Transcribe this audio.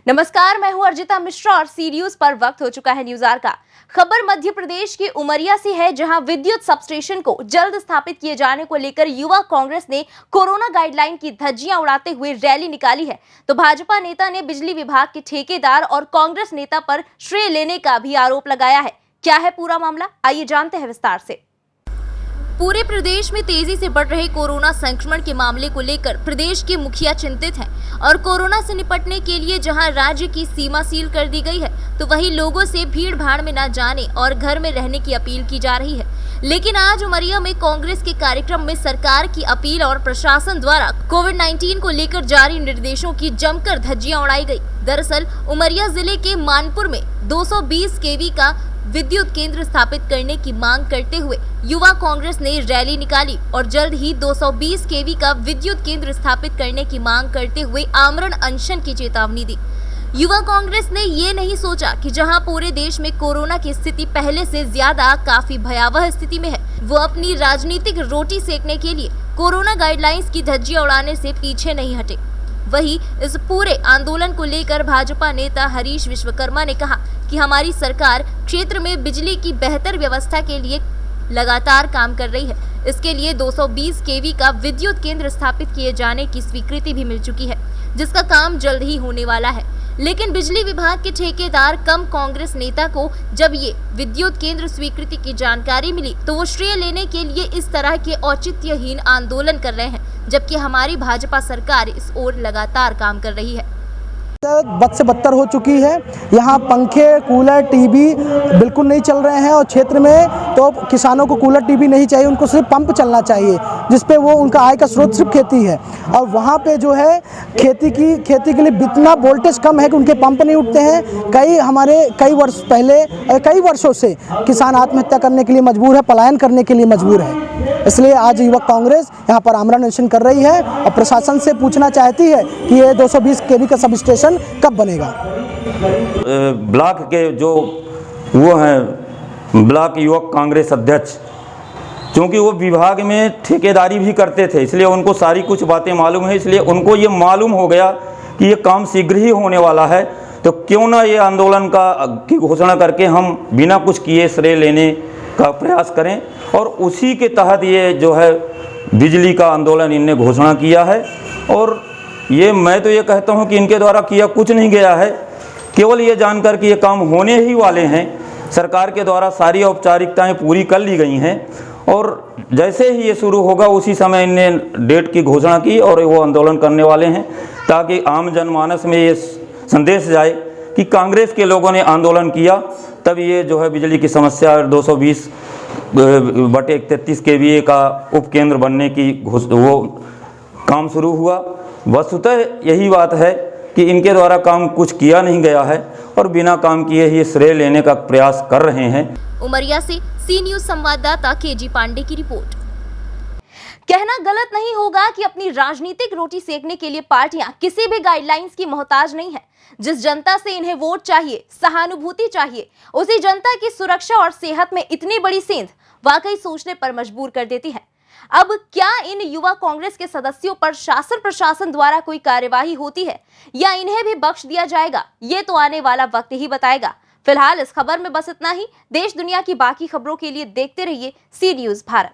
नमस्कार, मैं हूं अर्जिता मिश्रा और सी न्यूज पर वक्त हो चुका है न्यूज आवर का। खबर मध्य प्रदेश के उमरिया से है, जहां विद्युत सबस्टेशन को जल्द स्थापित किए जाने को लेकर युवा कांग्रेस ने कोरोना गाइडलाइन की धज्जियां उड़ाते हुए रैली निकाली है। तो भाजपा नेता ने बिजली विभाग के ठेकेदार और कांग्रेस नेता पर श्रेय लेने का भी आरोप लगाया है। क्या है पूरा मामला, आइए जानते हैं विस्तार से। पूरे प्रदेश में तेजी से बढ़ रहे कोरोना संक्रमण के मामले को लेकर प्रदेश के मुखिया चिंतित हैं और कोरोना से निपटने के लिए जहां राज्य की सीमा सील कर दी गई है, तो वहीं लोगों से भीड़ भाड़ में न जाने और घर में रहने की अपील की जा रही है। लेकिन आज उमरिया में कांग्रेस के कार्यक्रम में सरकार की अपील और प्रशासन द्वारा कोविड-19 को लेकर जारी निर्देशों की जमकर धज्जियां उड़ाई गई। दरअसल उमरिया जिले के मानपुर में 220 केवी का विद्युत केंद्र स्थापित करने की मांग करते हुए युवा कांग्रेस ने रैली निकाली और जल्द ही 220 केवी का विद्युत केंद्र स्थापित करने की मांग करते हुए आमरण अनशन की चेतावनी दी। युवा कांग्रेस ने ये नहीं सोचा कि जहां पूरे देश में कोरोना की स्थिति पहले से ज्यादा काफी भयावह स्थिति में है, वो अपनी राजनीतिक रोटी सेकने के लिए कोरोना गाइडलाइंस की धज्जियां उड़ाने से पीछे नहीं हटे। वहीं इस पूरे आंदोलन को लेकर भाजपा नेता हरीश विश्वकर्मा ने कहा कि हमारी सरकार क्षेत्र में बिजली की बेहतर व्यवस्था के लिए लगातार काम कर रही है। इसके लिए 220 केवी का विद्युत केंद्र स्थापित किए जाने की स्वीकृति भी मिल चुकी है, जिसका काम जल्द ही होने वाला है। लेकिन बिजली विभाग के ठेकेदार कम कांग्रेस नेता को जब ये विद्युत केंद्र स्वीकृति की जानकारी मिली, तो वो श्रेय लेने के लिए इस तरह के औचित्यहीन आंदोलन कर रहे हैं, जबकि हमारी भाजपा सरकार इस ओर लगातार काम कर रही है। बद से बदतर हो चुकी है। यहाँ पंखे, कूलर, टीवी बिल्कुल नहीं चल रहे हैं और क्षेत्र में तो किसानों को कूलर, टीवी नहीं चाहिए, उनको सिर्फ पंप चलना चाहिए, जिसपे वो उनका आय का स्रोत सिर्फ खेती है। और वहाँ पे जो है खेती के लिए इतना वोल्टेज कम है कि उनके पंप नहीं उठते हैं। कई वर्ष पहले, कई वर्षों से किसान आत्महत्या करने के लिए मजबूर है, पलायन करने के लिए मजबूर है। इसलिए आज युवक कांग्रेस यहाँ पर आमरण अनशन कर रही है और प्रशासन से पूछना चाहती है कि ये 220 केवी का सब स्टेशन कब बनेगा। ब्लॉक के जो वो हैं ब्लॉक युवक कांग्रेस अध्यक्ष, क्योंकि वो विभाग में ठेकेदारी भी करते थे, इसलिए उनको सारी कुछ बातें मालूम है। इसलिए उनको ये मालूम हो गया कि ये काम शीघ्र ही होने वाला है, तो क्यों ना ये आंदोलन की घोषणा करके हम बिना कुछ किए श्रेय लेने का प्रयास करें। और उसी के तहत ये जो है बिजली का आंदोलन इनने घोषणा किया है। और ये मैं तो ये कहता हूँ कि इनके द्वारा किया कुछ नहीं गया है, केवल ये जानकर कि ये काम होने ही वाले हैं। सरकार के द्वारा सारी औपचारिकताएं पूरी कर ली गई हैं और जैसे ही ये शुरू होगा उसी समय इनने डेट की घोषणा की और वो आंदोलन करने वाले हैं, ताकि आम जनमानस में ये संदेश जाए कि कांग्रेस के लोगों ने आंदोलन किया, तब ये जो है बिजली की समस्या 220/33 केवीए का उपकेंद्र बनने की वो काम शुरू हुआ। वस्तुतः यही बात है कि इनके द्वारा काम कुछ किया नहीं गया है और बिना काम किए ही श्रेय लेने का प्रयास कर रहे हैं। उमरिया से सी न्यूज संवाददाता केजी पांडे की रिपोर्ट। कहना गलत नहीं होगा कि अपनी राजनीतिक रोटी सेकने के लिए पार्टियां किसी भी गाइडलाइंस की मोहताज नहीं है। जिस जनता से इन्हें वोट चाहिए, सहानुभूति चाहिए, उसी जनता की सुरक्षा और सेहत में इतनी बड़ी सेंध वाकई सोचने पर मजबूर कर देती है। अब क्या इन युवा कांग्रेस के सदस्यों पर शासन प्रशासन द्वारा कोई कार्यवाही होती है या इन्हें भी बख्श दिया जाएगा, ये तो आने वाला वक्त ही बताएगा। फिलहाल इस खबर में बस इतना ही। देश दुनिया की बाकी खबरों के लिए देखते रहिए सी न्यूज भारत।